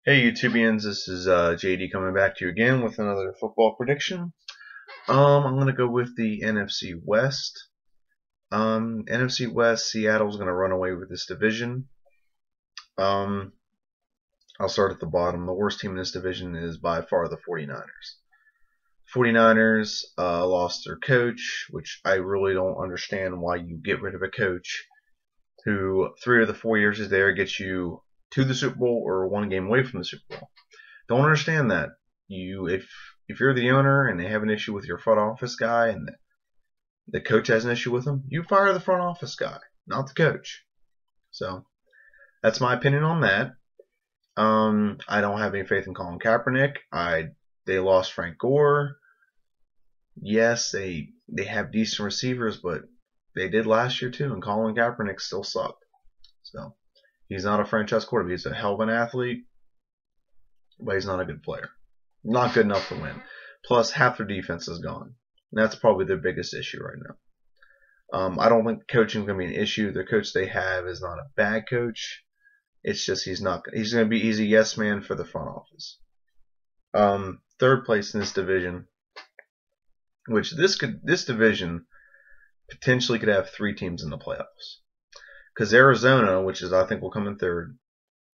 Hey YouTubians, this is JD coming back to you again with another football prediction. I'm gonna go with the NFC West. NFC West, Seattle's gonna run away with this division. Um, I'll start at the bottom. The worst team in this division is by far the 49ers. 49ers lost their coach, which I really don't understand why you get rid of a coach who 3 of the 4 years is there, gets you to the Super Bowl or 1 game away from the Super Bowl. Don't understand that. If you're the owner and they have an issue with your front office guy and the coach has an issue with him, you fire the front office guy, not the coach. So that's my opinion on that. I don't have any faith in Colin Kaepernick. They lost Frank Gore. Yes, they have decent receivers, but they did last year too, and Colin Kaepernick still sucked. So he's not a franchise quarterback. He's a hell of an athlete, but he's not a good player. Not good enough to win. Plus, half their defense is gone. And that's probably their biggest issue right now. I don't think coaching is going to be an issue. The coach they have is not a bad coach. It's just he's a yes man for the front office. Third place in this division, which this division potentially could have 3 teams in the playoffs. Because Arizona, which is I think will come in third,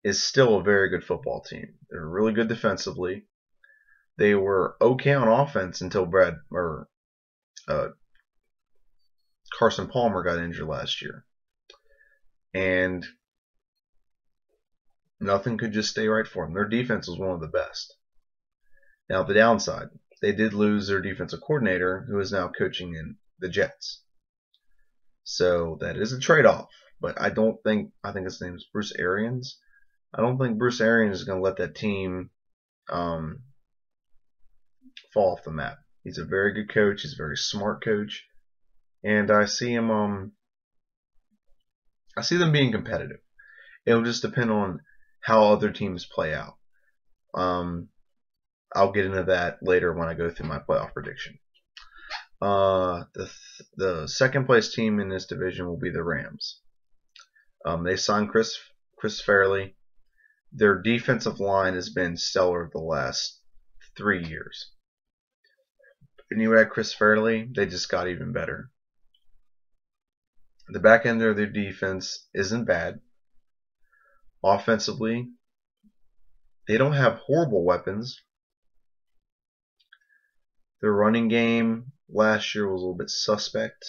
is still a very good football team. They're really good defensively. They were okay on offense until Carson Palmer got injured last year. And nothing could just stay right for them. Their defense was one of the best. Now, the downside, they did lose their defensive coordinator, who is now coaching in the Jets. So that is a trade-off. But I think his name is Bruce Arians. I don't think Bruce Arians is going to let that team fall off the map. He's a very good coach. He's a very smart coach, and I see them being competitive. It'll just depend on how other teams play out. I'll get into that later when I go through my playoff prediction. The second place team in this division will be the Rams. They signed Chris Farley. Their defensive line has been stellar the last 3 years. And you add Chris Farley, they just got even better. The back end of their defense isn't bad. Offensively, they don't have horrible weapons. Their running game last year was a little bit suspect.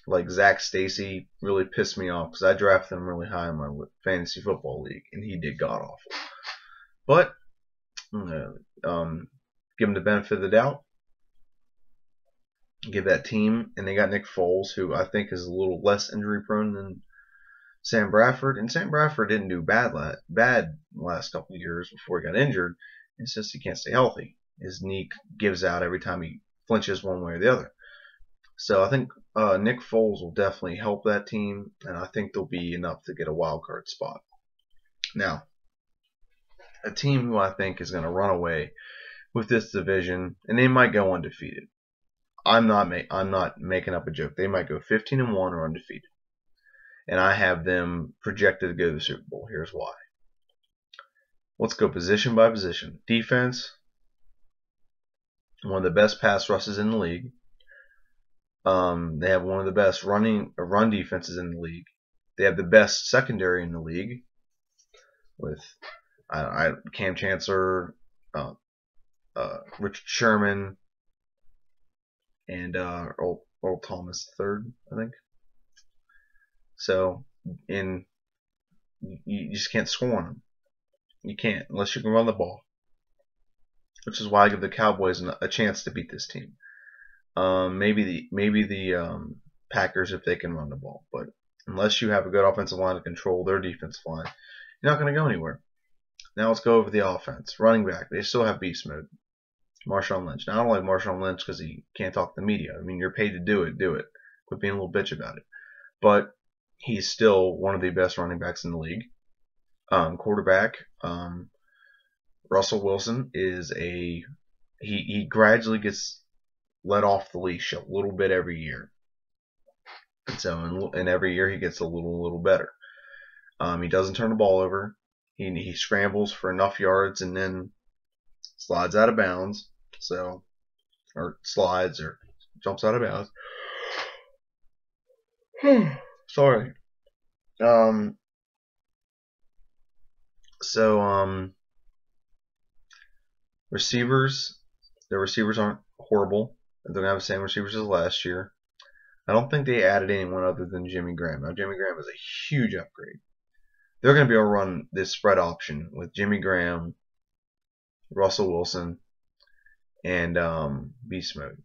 Like Zach Stacy really pissed me off because I drafted him really high in my fantasy football league, and he did god awful. But give him the benefit of the doubt. Give that team, and they got Nick Foles, who I think is a little less injury prone than Sam Bradford. And Sam Bradford didn't do bad last couple of years before he got injured. It's just he can't stay healthy. His knee gives out every time he flinches one way or the other. So I think Nick Foles will definitely help that team, and I think they'll be enough to get a wild card spot. Now, a team who I think is going to run away with this division, and they might go undefeated. I'm not making up a joke. They might go 15-1 or undefeated, and I have them projected to go to the Super Bowl. Here's why. Let's go position by position. Defense, one of the best pass rushes in the league. They have one of the best run defenses in the league. They have the best secondary in the league with Cam Chancellor, Richard Sherman, and Earl Thomas III, I think. So, you just can't score on them. You can't unless you can run the ball, which is why I give the Cowboys a chance to beat this team. Maybe the Packers if they can run the ball, but unless you have a good offensive line to control their defensive line, you're not going to go anywhere. Now let's go over the offense. Running back, they still have beast mode. Marshawn Lynch. Now I don't like Marshawn Lynch because he can't talk to the media. I mean, you're paid to do it. Quit being a little bitch about it. But he's still one of the best running backs in the league. Quarterback, Russell Wilson is he gradually gets let off the leash a little bit every year. And so, and every year he gets a little better. He doesn't turn the ball over. He scrambles for enough yards and then slides out of bounds. So, or slides or jumps out of bounds. Sorry. Receivers. The receivers aren't horrible. They're gonna have the same receivers as last year. I don't think they added anyone other than Jimmy Graham. Now Jimmy Graham is a huge upgrade. They're gonna be able to run this spread option with Jimmy Graham, Russell Wilson, and Beast Mode.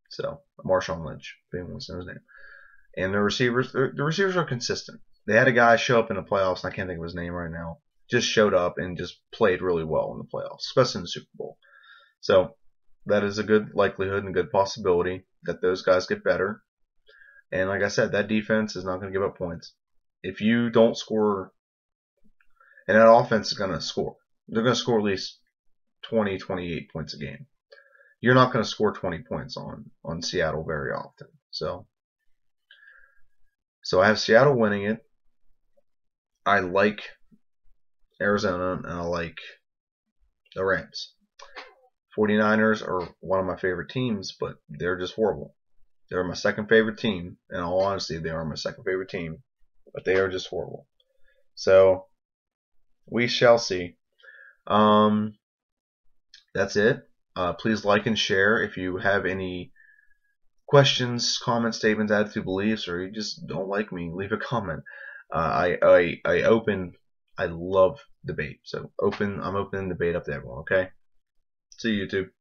So Marshawn Lynch, if anyone wants to know his name. And the receivers are consistent. They had a guy show up in the playoffs, and I can't think of his name right now. Just showed up and just played really well in the playoffs, especially in the Super Bowl. So that is a good likelihood and good possibility that those guys get better. And like I said, that defense is not going to give up points. If you don't score, and that offense is going to score. They're going to score at least 20, 28 points a game. You're not going to score 20 points on Seattle very often. So I have Seattle winning it. I like Arizona, and I like the Rams. 49ers are one of my favorite teams, but they're just horrible. They're my second favorite team. In all honesty, they are my second favorite team, but they are just horrible. So we shall see. That's it. Please like and share. If you have any questions, comments, statements, attitude, beliefs, or you just don't like me, leave a comment. I love debate. So I'm opening debate up to everyone. Okay. See you, YouTube.